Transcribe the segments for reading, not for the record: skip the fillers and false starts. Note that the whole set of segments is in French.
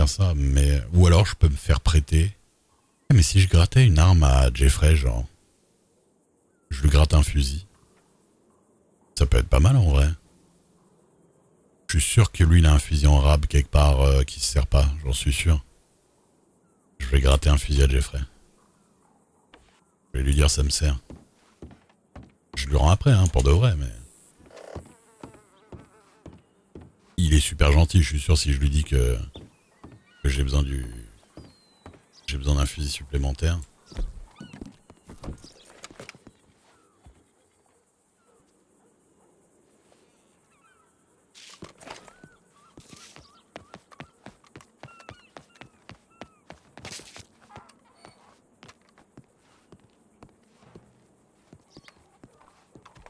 faire ça, mais... Ou alors je peux me faire prêter. Mais si je grattais une arme à Jeffrey, genre... Je lui gratte un fusil. Ça peut être pas mal en vrai. Je suis sûr que lui il a un fusil en rab quelque part qui se sert pas, j'en suis sûr. Je vais gratter un fusil à Jeffrey. Je vais lui dire ça me sert. Je lui rends après, hein, pour de vrai, mais... Il est super gentil, je suis sûr si je lui dis que j'ai besoin du... J'ai besoin d'un fusil supplémentaire.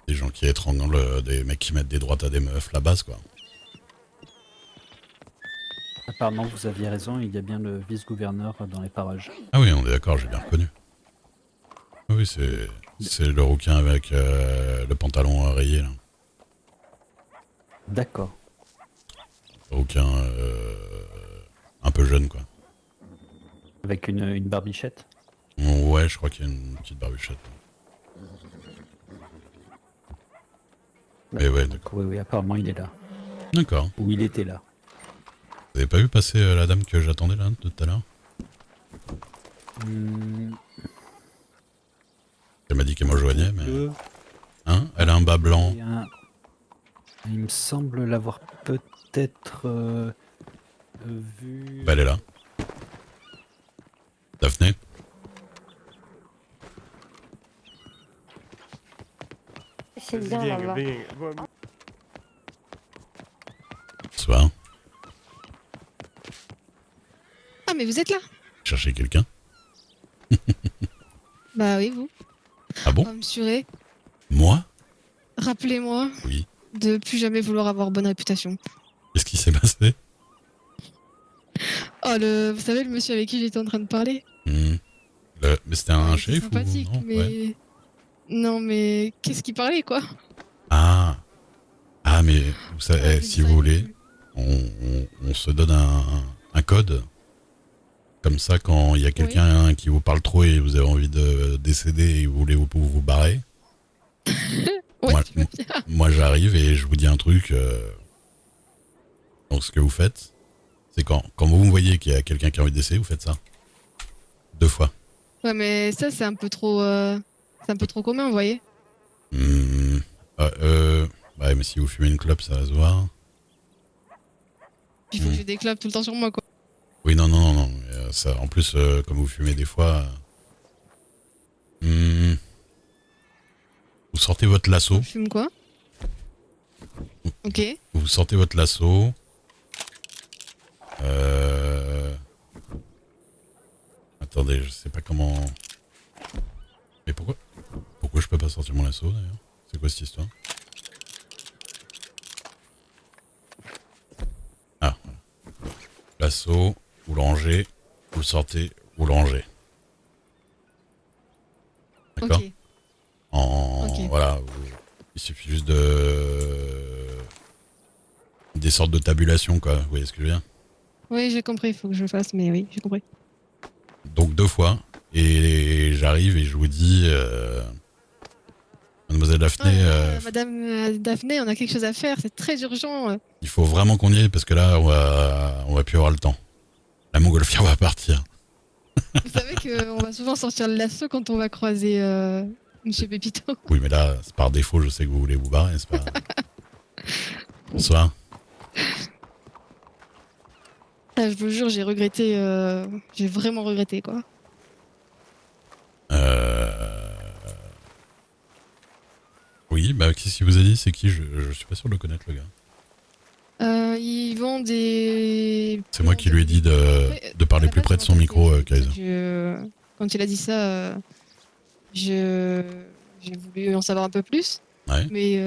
Des gens qui étranglent, des mecs qui mettent des droites à des meufs, la base quoi. Apparemment, vous aviez raison, il y a bien le vice-gouverneur dans les parages. Ah oui, on est d'accord, j'ai bien reconnu. Oui, c'est le rouquin avec le pantalon rayé là. D'accord. Le rouquin un peu jeune quoi. Avec une barbichette. Ouais, je crois qu'il y a une petite barbichette. Mais ouais, d'accord. Oui, apparemment il est là. D'accord. Ou il était là. Vous avez pas vu passer la dame que j'attendais là, tout à l'heure? Elle m'a dit qu'elle me rejoignait, mais... Hein? Elle a un bas blanc. Il me semble l'avoir peut-être vu... Bah elle est là. Daphné? C'est bien là-bas. Bonsoir. Ah, mais vous êtes là? Cherchez quelqu'un? Bah oui, vous. Ah bon? Oh, monsieur Ray, Moi? rappelez-moi Oui. de plus jamais vouloir avoir bonne réputation. Qu'est-ce qui s'est passé? Oh, vous savez, le monsieur avec qui j'étais en train de parler? Mais c'était un Il était shérif ou sympathique, non? mais... Ouais. Non, mais qu'est-ce qu'il parlait, quoi? Ah. Ah, mais vous savez, Ah, si vous voulez, on se donne un code. Comme ça, quand il y a quelqu'un qui vous parle trop et vous avez envie de décéder et vous voulez vous barrer, Ouais, moi, tu veux bien. moi j'arrive et je vous dis un truc. Donc ce que vous faites, c'est quand vous me voyez qu'il y a quelqu'un qui a envie de décéder, vous faites ça. 2 fois. Ouais, mais ça, c'est un peu trop... C'est un peu trop commun, vous voyez? Ouais, mais si vous fumez une clope, ça va se voir. Il faut que j'ai des clopes tout le temps sur moi, quoi. Oui, non. Ça, en plus, comme vous fumez des fois... vous sortez votre lasso. Je fume quoi? Ok. Vous sortez votre lasso. Attendez, je sais pas comment... Mais pourquoi je peux pas sortir mon lasso, d'ailleurs? C'est quoi cette histoire? Ah, voilà. Lasso, vous le rangez, vous le sortez, vous le rangez. D'accord? Ok. Ok. Voilà, il suffit juste de... Des sortes de tabulations, quoi. Vous voyez ce que je veux dire? Oui, j'ai compris, il faut que je le fasse, mais oui, j'ai compris. Donc 2 fois, et j'arrive et je vous dis... Mademoiselle Daphné, Madame Daphné, on a quelque chose à faire, c'est très urgent. il faut vraiment qu'on y aille parce que là, on va plus avoir le temps. La montgolfière va partir. Vous savez qu'on va souvent sortir le lasso quand on va croiser Monsieur Pépito. Oui, mais là, c'est par défaut, je sais que vous voulez vous barrer, c'est pas... Bonsoir. Ah, je vous jure, j'ai regretté, j'ai vraiment regretté, quoi. Oui, bah qu'est-ce qu'il vous a dit? C'est qui? Je suis pas sûr de le connaître, le gars. Ils vendent des... C'est moi qui lui ai dit de parler plus près de son micro, Kaiser. Quand il a dit ça, j'ai voulu en savoir un peu plus. Ouais, Mais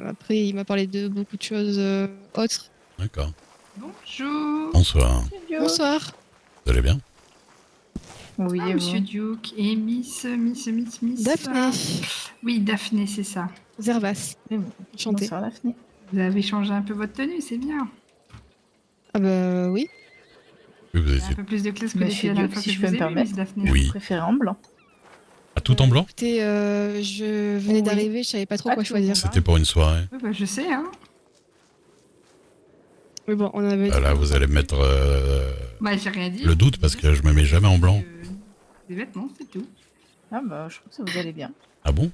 après, il m'a parlé de beaucoup de choses autres. d'accord. Bonjour. Bonsoir. Bonsoir. Vous allez bien? Oui, Ah, Monsieur Duke et Miss. Daphné. Oui, Daphné, c'est ça. Zervas. Enchantée. Bonsoir Daphné. Vous avez changé un peu votre tenue, c'est bien. Ah bah oui. Oui, vous Il y a un étiez peu plus de classe que depuis Monsieur la dernière Duke, fois si que je je peux vous me ai vu, permettre. Miss Daphné. Oui. Préféré en blanc. à tout en blanc. Écoutez, je venais Oui. d'arriver, je savais pas trop Ah, quoi tout choisir. le monde. C'était pour une soirée. Oui, bah, je sais, hein. Mais bon, on avait. Là, vous allez mettre Bah, j'ai rien dit. le doute parce que je me mets jamais en blanc. Des vêtements, c'est tout. Ah bah, je trouve que ça vous allait bien. Ah bon?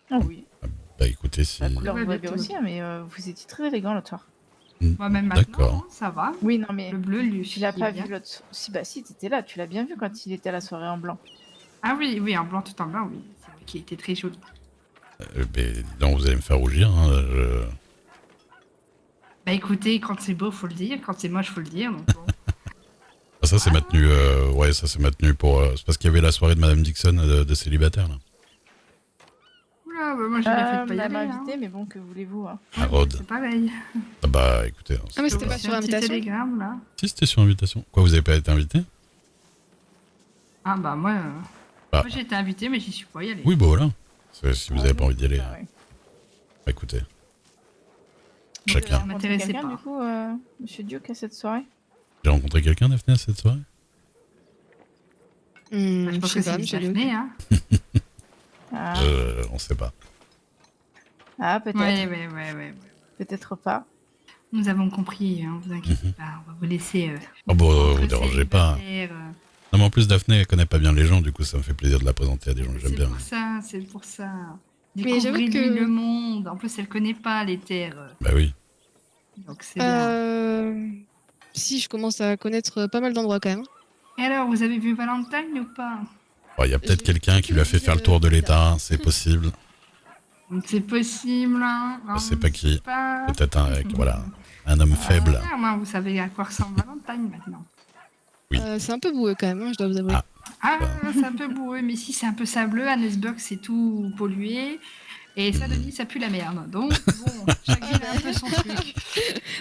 Ah oui. Bah écoutez, si. La couleur Ouais, vous va bien bien tout. aussi, hein, mais vous étiez très élégant l'autre soir. Moi, même maintenant, D'accord. hein, ça va. Oui, non, mais Le bleu, lui, tu l'as il est pas bien. vu l'autre. Si, bah si, t'étais là, tu l'as bien vu quand il était à la soirée en blanc. Ah oui, oui, en blanc, tout en blanc, oui. C'est vrai qu'il était très joli. Mais donc vous allez me faire rougir. Hein, Bah écoutez, quand c'est beau, faut le dire. Quand c'est moche, faut le dire. Donc, bon. Ah, ça c'est ma tenue. Ouais, ça c'est ma tenue pour. C'est parce qu'il y avait la soirée de Madame Dixon de célibataire là. Oula, bah, moi, j'ai bien fait de pas y Elle aller. m'a Hein. invité, mais bon, que voulez-vous hein. À Rhodes. C'est pareil. Ah bah écoutez. Ah, mais c'était c'est pas sur un petit invitation. télégramme, là. Si c'était sur invitation. Quoi, vous avez pas été invité? Ah bah moi, Bah. moi j'ai été invité, mais j'y suis pas y aller. Oui, bah voilà. Si vous avez pas envie d'y aller, Ah, ouais. bah, écoutez. Vous Chacun. avez rencontré M'intéressait quelqu'un, pas. du coup, Monsieur Duke, à cette soirée? J'ai rencontré quelqu'un, Daphné, à cette soirée? Bah, je Je pense sais que pas, c'est monsieur Daphné, Luc. hein. Ah, On sait pas. ah peut-être. Ouais. Peut-être pas. Nous avons compris, hein, vous inquiétez pas. On va vous laisser. Oh bah, entre vous dérangez pas. célibataires, Non, mais en plus, Daphné, elle connaît pas bien les gens, du coup, ça me fait plaisir de la présenter à des gens que j'aime C'est bien. pour ça, c'est pour ça. Mais j'avoue Découvrez-lui que- le monde. En plus, elle connaît pas les terres. Bah oui. Donc c'est bien. Si, je commence à connaître pas mal d'endroits quand même. Et alors, vous avez vu Valentine ou pas? Il y a peut-être J'ai quelqu'un qui lui a fait faire le tour de l'État, c'est possible. C'est possible. Hein. Je sais pas qui. Pas... Peut-être voilà, un homme faible. Ah, moi, vous savez à quoi ressemble Valentine maintenant. Oui. C'est un peu boueux quand même, hein, je dois vous avouer. Ah. Ah, c'est un peu boueux, mais si c'est un peu sableux, Annesburg c'est tout pollué. Et Saint-Denis, ça pue la merde. Donc, bon, chaque ville a un peu son truc.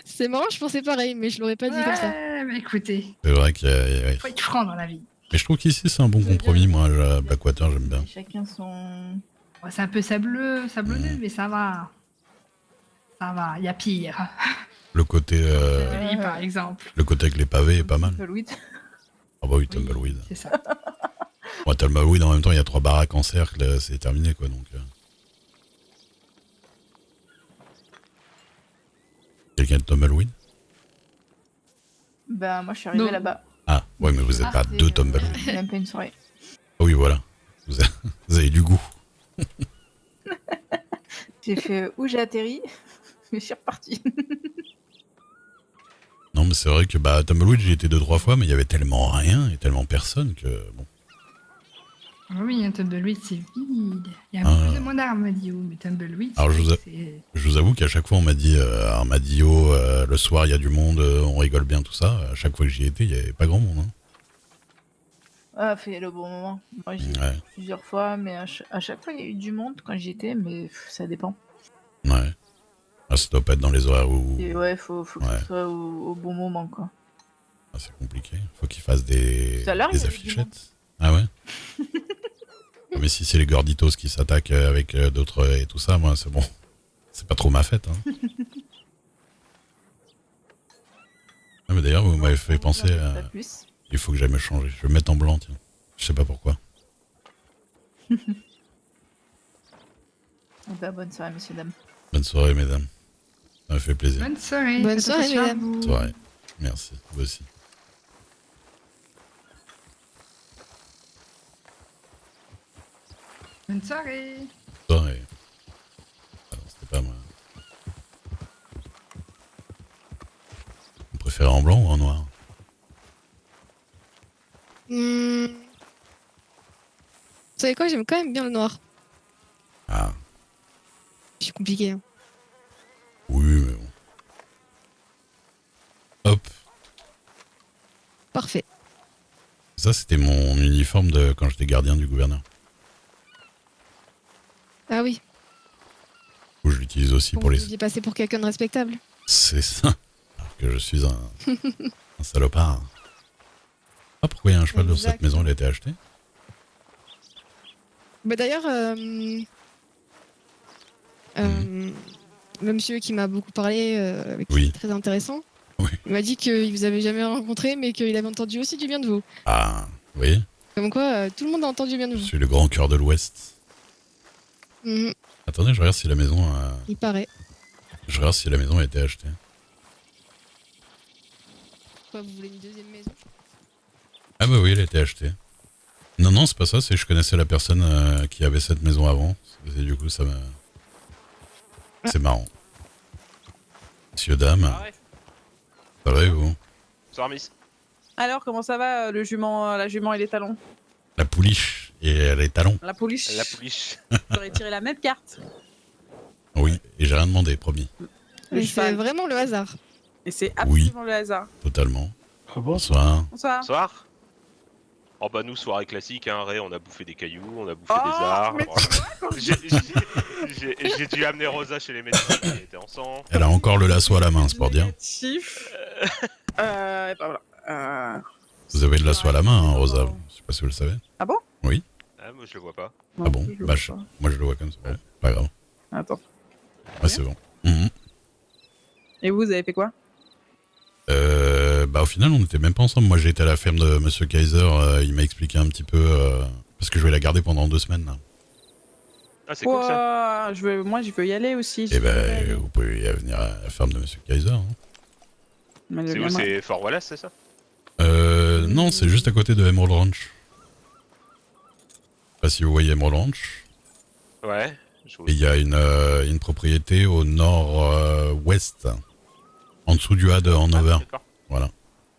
C'est marrant, je pensais pareil, mais je l'aurais pas dit comme ça. Ouais, mais écoutez, C'est vrai qu'il y a... faut être franc dans la vie. Mais je trouve qu'ici, c'est un bon compromis. Moi, Blackwater, j'aime bien. Chacun son. Ouais, c'est un peu sablonneux, mais ça va. Ça va, il y a pire. Le côté, Saint-Denis, par exemple. le côté avec les pavés est pas mal. Tumbleweed. Ah bah oui, Oui, Tumbleweed. c'est ça. Bon, Tumbleweed, en même temps, il y a 3 baraques en cercle, c'est terminé, quoi, donc... Quelqu'un de Tumbleweed? Bah, moi, je suis arrivée Non. là-bas. Ah, ouais, mais vous êtes pas C'est, 2 Tumbleweed. Même pas une soirée. Ah oui, voilà. Vous avez du goût. J'ai fait où j'ai atterri, mais je suis repartie. Non, mais c'est vrai que bah, Tumbleweed, j'y étais 2-3 fois, mais il y avait tellement rien et tellement personne que... Bon. Ah oui, un Tumbleweed, c'est vide. Il y a Ah. plus de mon arme, me dit mais Tumbleweed, Alors, je vous c'est... Je vous avoue qu'à chaque fois, on m'a dit, Armadillo, le soir, il y a du monde, on rigole bien, tout ça. À chaque fois que j'y étais, il n'y avait pas grand monde. Hein. Ah, fait le bon moment. Moi, j'y ai Ouais, été plusieurs fois, mais à chaque fois, il y a eu du monde quand j'y étais, mais ça dépend. ouais. Ah, ça doit pas être dans les horaires où... Et ouais, faut que Ouais. ce soit au bon moment, quoi. Ah, c'est compliqué. Faut qu'ils fassent des Tout à l'heure, il y avait du affichettes. Ah ouais. Ah, mais si c'est les gorditos qui s'attaquent avec d'autres et tout ça, moi, c'est bon. C'est pas trop ma fête. Hein. Ah, mais d'ailleurs, vous m'avez fait penser à... Pas plus. Il faut que j'aille me changer. Je vais me mettre en blanc, tiens. Je sais pas pourquoi. Eh ben, bonne soirée, messieurs, dames. Bonne soirée, mesdames. Ça m'a fait plaisir. Bonne soirée. Bonne Faites soirée, attention à mesdames. vous. Bonne soirée. Merci. Vous aussi. Bonne soirée. Bonne soirée. Ah non, c'était pas moi. Vous préférez en blanc ou en noir? Vous savez quoi, j'aime quand même bien le noir. Ah, C'est compliqué. Hein. oui, mais bon. Hop. Parfait. Ça, c'était mon uniforme de quand j'étais gardien du gouverneur. Ah oui, Ou je l'utilise aussi vous pour les... deviez passer pour quelqu'un de respectable. C'est ça. Alors que je suis un salopard. Ah, pourquoi il y a un cheval dans cette Exactement. maison? Elle a été achetée? Bah d'ailleurs, le monsieur qui m'a beaucoup parlé, avec Oui. qui c'est très intéressant, Oui. Il m'a dit qu'il vous avait jamais rencontré, mais qu'il avait entendu aussi du bien de vous. Ah, oui, Comme quoi, tout le monde a entendu bien de je vous. suis le grand cœur de l'Ouest. Mhm, Attendez, je regarde si la maison il paraît. a été achetée. Quoi, vous voulez une deuxième maison? Ah bah oui, elle a été achetée. Non, c'est pas ça, c'est que je connaissais la personne qui avait cette maison avant. Et du coup, ça me... C'est marrant. Messieurs, dames, Ah ouais. ça va et vous? Bonsoir, Miss. Alors, comment ça va, le jument, la jument et les talons? La pouliche et les talons. La pouliche. La pouliche. J'aurais tiré la même carte. Oui, et j'ai rien demandé, promis. Le Mais c'est cheval. vraiment le hasard. Et c'est Oui. absolument le hasard. Totalement. Ah bon Bonsoir. Bonsoir. Bonsoir. Oh bah nous, soirée classique, hein, Ray, on a bouffé des cailloux, on a bouffé Oh, des arbres. mais J'ai dû amener Rosa chez les médecins, qui était en sang. Elle a encore le lasso à la main, c'est pour dire. Négatif. Et ben voilà. Vous avez le lasso à la main, hein, Rosa. Je sais pas si vous le savez. Ah, moi je le vois pas. Ah bon je le Bah, vois pas. moi je le vois comme ça. Bon, pas grave. Attends. Ouais, c'est bon. Mhm. Et vous avez fait quoi? Bah au final on n'était même pas ensemble. Moi j'ai été à la ferme de Monsieur Kaiser, il m'a expliqué un petit peu parce que je vais la garder pendant 2 semaines là. Ah, c'est cool ça. Moi, je veux y aller aussi. Et ben vous pouvez y venir à la ferme de Monsieur Kaiser. Hein. C'est où? C'est Fort Wallace, c'est ça? Non, c'est juste à côté de Emerald Ranch. Je sais pas si vous voyez Emerald Ranch. Ouais. Et il y a une propriété au nord-ouest, en dessous du Had en Over. D'accord. Voilà.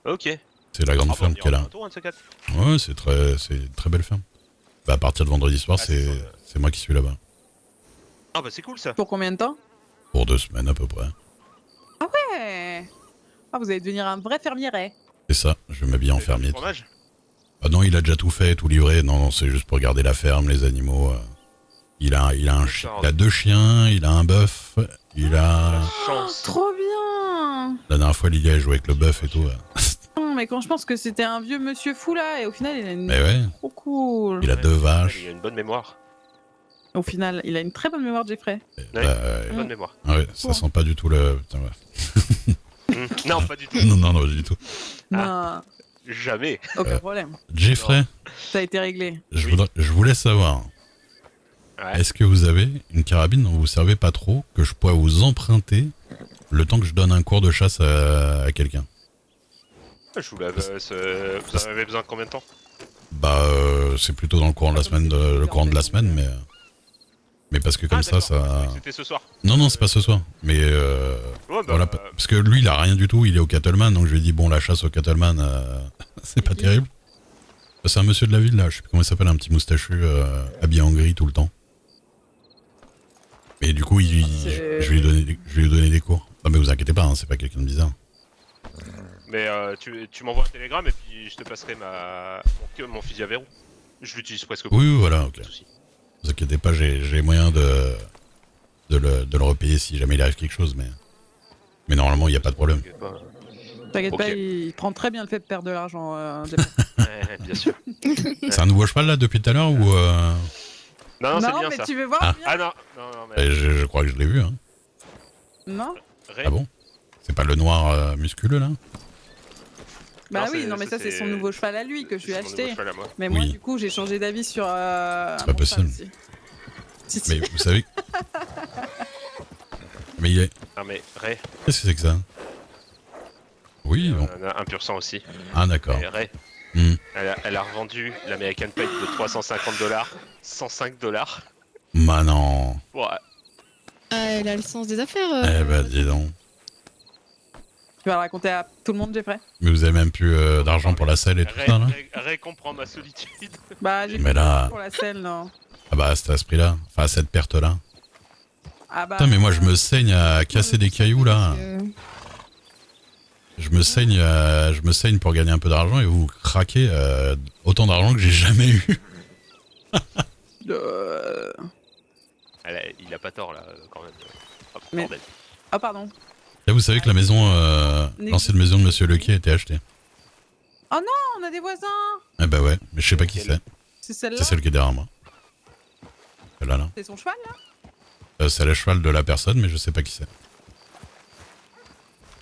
Ok. C'est la grande Ah, bah, ferme on qu'elle ira a. bientôt, un de ces quatre. Ouais, c'est une très belle ferme. Bah, à partir de vendredi soir, Ah, c'est c'est moi qui suis là-bas. Ah bah c'est cool ça. Pour combien de temps? Pour 2 semaines à peu près. Ouais. Ah, vous allez devenir un vrai fermieret. C'est ça, je vais m'habiller en C'est faire du fermier. fromage. Ah non, il a déjà tout fait, tout livré. Non, c'est juste pour garder la ferme, les animaux. Il a 2 chiens, il a un bœuf, il a... Chance. Trop bien. La dernière fois, Lilia a joué avec le bœuf et tout. Non, mais quand je pense que c'était un vieux monsieur fou là, et au final, il a une. Mais ouais, Trop cool. il a 2 vaches. Il a une bonne mémoire. Au final, il a une très bonne mémoire, Jeffrey. Ouais. Une bonne mémoire. Ouais, ça sent pas du tout le... Putain, ouais. Non, pas du tout. Non, pas du tout. Non, Jamais. aucun problème. Jeffrey, Ça a été réglé. je voulais savoir, Ouais. est-ce que vous avez une carabine dont vous servez pas trop, que je pourrais vous emprunter le temps que je donne un cours de chasse à quelqu'un? Je vous l'avais. Vous en avez besoin de combien de temps? Bah, c'est plutôt dans le courant de la semaine, le courant de la semaine, mais parce que comme ça, ça... C'était ce soir. Non, c'est pas ce soir. Mais Ouais, bah, voilà, parce que lui, il a rien du tout. Il est au cattleman, donc je lui ai dit bon, la chasse au cattleman, c'est pas terrible. C'est un monsieur de la ville là, je sais plus comment il s'appelle, un petit moustachu habillé en gris tout le temps. Et du coup, je vais lui donner des cours. Non mais vous inquiétez pas, hein, c'est pas quelqu'un de bizarre. Mais tu m'envoies un télégramme et puis je te passerai mon fusil à verrou. Je l'utilise presque pas. Oui, voilà, ok. Pas de souci. Vous inquiétez pas, j'ai moyen de le repayer si jamais il arrive quelque chose, mais normalement il n'y a pas de problème. T'inquiète pas. T'inquiète Ok. pas, il prend très bien le fait de perdre de l'argent. Jeffrey. Ouais, bien sûr. C'est un nouveau cheval là depuis tout à l'heure ou Non, c'est bien mais ça. tu veux voir Ah. bien Ah non, mais. je crois que je l'ai vu. Hein. Non. Ray, Ah bon? C'est pas le noir musculeux là? Bah Non, oui, c'est- non, mais ça, c'est son nouveau cheval à lui que je lui ai c'est mon nouveau acheté. cheval à moi. Mais moi, Oui. du coup, j'ai changé d'avis sur. C'est pas possible. Si. Mais vous savez... Mais il est... Ah mais Ray, Qu'est-ce que c'est que ça? Oui, bon. on a un pur sang aussi. Ah d'accord. Et Ray, Hmm. elle a revendu l'American Pipe de $350, $105. Bah non. Ouais. Ah, elle a le sens des affaires. Eh bah dis donc. Tu vas le raconter à tout le monde, Jeffrey. Mais vous avez même plus d'argent pour la selle et tout Ray, ça là? Ray comprend ma solitude. Bah, j'ai Mais pas là- pour la selle, non. Ah bah c'est à ce prix-là. Enfin à cette perte-là. Ah bah. Putain mais moi je me saigne à casser des cailloux là. Je me saigne pour gagner un peu d'argent et vous craquez autant d'argent que j'ai jamais eu. Il a pas tort là, quand même. Oh, Mais- bordel. Ah, pardon. Là vous savez que la maison, l'ancienne maison de Monsieur Lequier a été achetée. Oh non, on a des voisins. Ah bah ouais, mais je sais pas qui c'est. C'est celle-là. C'est celle qui est derrière moi. Celle-là là. C'est son cheval, là. C'est le cheval de la personne mais je sais pas qui c'est.